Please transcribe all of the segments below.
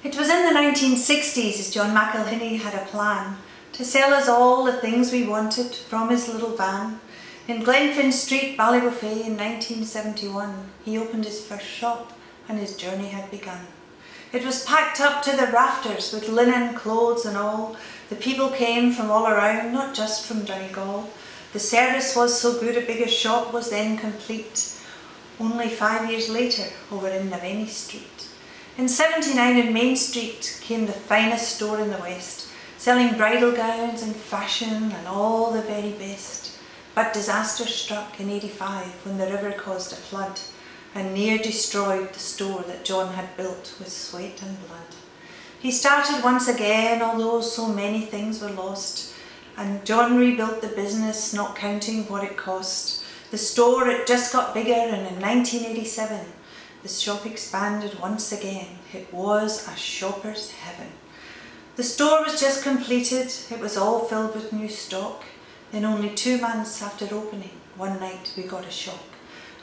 It was in the 1960s as John McElhinney had a plan to sell us all the things we wanted from his little van. In Glenfin Street, Ballybofey in 1971, he opened his first shop and his journey had begun. It was packed up to the rafters with linen, clothes and all. The people came from all around, not just from Donegal. The service was so good a bigger shop was then complete. Only 5 years later, over in McElhinneys Street. In 79 in Main Street came the finest store in the West, selling bridal gowns and fashion and all the very best. But disaster struck in 85 when the river caused a flood and near destroyed the store that John had built with sweat and blood. He started once again, although so many things were lost, and John rebuilt the business, not counting what it cost. The store, it just got bigger, and in 1987, the shop expanded once again. It was a shopper's heaven. The store was just completed. It was all filled with new stock. Then only 2 months after opening, one night we got a shock.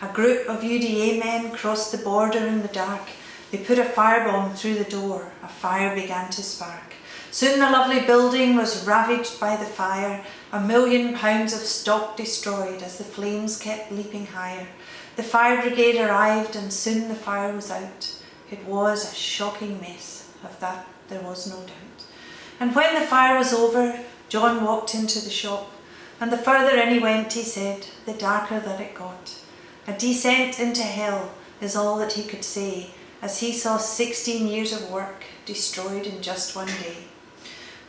A group of UDA men crossed the border in the dark. They put a firebomb through the door. A fire began to spark. Soon the lovely building was ravaged by the fire. £1 million of stock destroyed as the flames kept leaping higher. The fire brigade arrived and soon the fire was out. It was a shocking mess, of that there was no doubt. And when the fire was over, John walked into the shop, and the further in he went, he said, the darker that it got. A descent into hell is all that he could say, as he saw 16 years of work destroyed in just one day.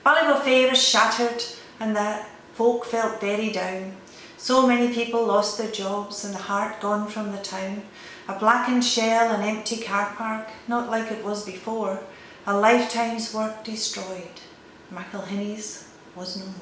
Ballybofey was shattered, and the folk felt very down. So many people lost their jobs and the heart gone from the town. A blackened shell, an empty car park, not like it was before. A lifetime's work destroyed. McElhinneys was no more.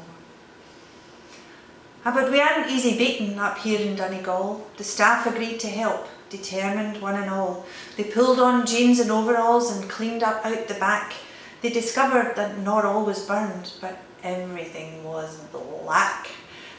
But we aren't easy beaten up here in Donegal. The staff agreed to help, determined one and all. They pulled on jeans and overalls and cleaned up out the back. They discovered that not all was burned, but everything was black.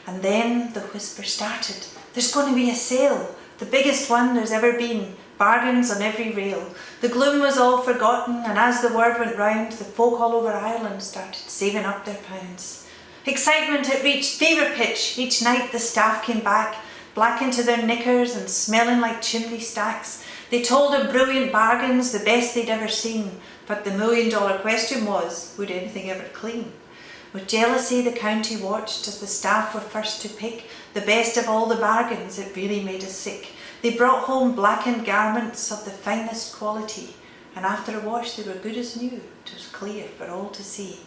And then the whisper started. There's going to be a sale, the biggest one there's ever been, bargains on every rail. The gloom was all forgotten, and as the word went round, the folk all over Ireland started saving up their pounds. Excitement had reached fever pitch. Each night the staff came back, black into their knickers and smelling like chimney stacks. They told of brilliant bargains, the best they'd ever seen. But the $1 million question was, would anything ever clean? With jealousy the county watched as the staff were first to pick the best of all the bargains. It really made us sick. They brought home blackened garments of the finest quality, and after a wash they were good as new. It was clear for all to see.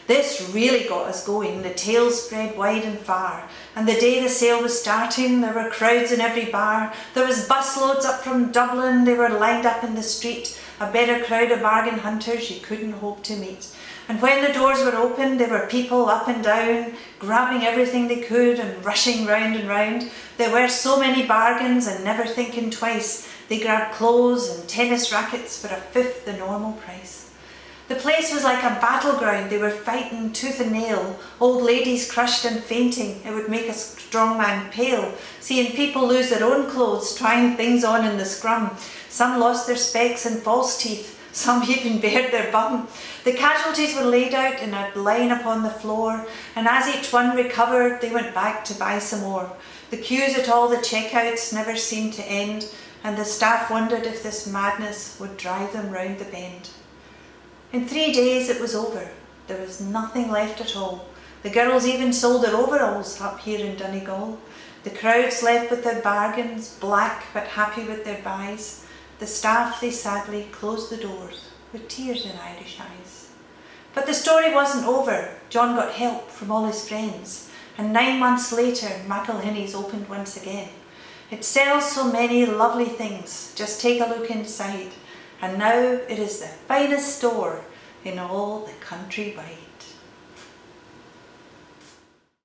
This really got us going. The tales spread wide and far, and the day the sale was starting there were crowds in every bar. There was busloads up from Dublin, they were lined up in the street, a better crowd of bargain hunters you couldn't hope to meet. And when the doors were opened, there were people up and down, grabbing everything they could and rushing round and round. There were so many bargains, and never thinking twice, they grabbed clothes and tennis rackets for a fifth the normal price. The place was like a battleground. They were fighting tooth and nail, old ladies crushed and fainting. It would make a strong man pale, seeing people lose their own clothes, trying things on in the scrum. Some lost their specs and false teeth. Some even bared their bum. The casualties were laid out in a line upon the floor, and as each one recovered, they went back to buy some more. The queues at all the checkouts never seemed to end, and the staff wondered if this madness would drive them round the bend. In 3 days it was over. There was nothing left at all. The girls even sold their overalls up here in Donegal. The crowds left with their bargains, black but happy with their buys. The staff, they sadly closed the doors with tears in Irish eyes. But the story wasn't over. John got help from all his friends, and 9 months later McElhinneys opened once again. It sells so many lovely things. Just take a look inside. And now it is the finest store in all the country wide.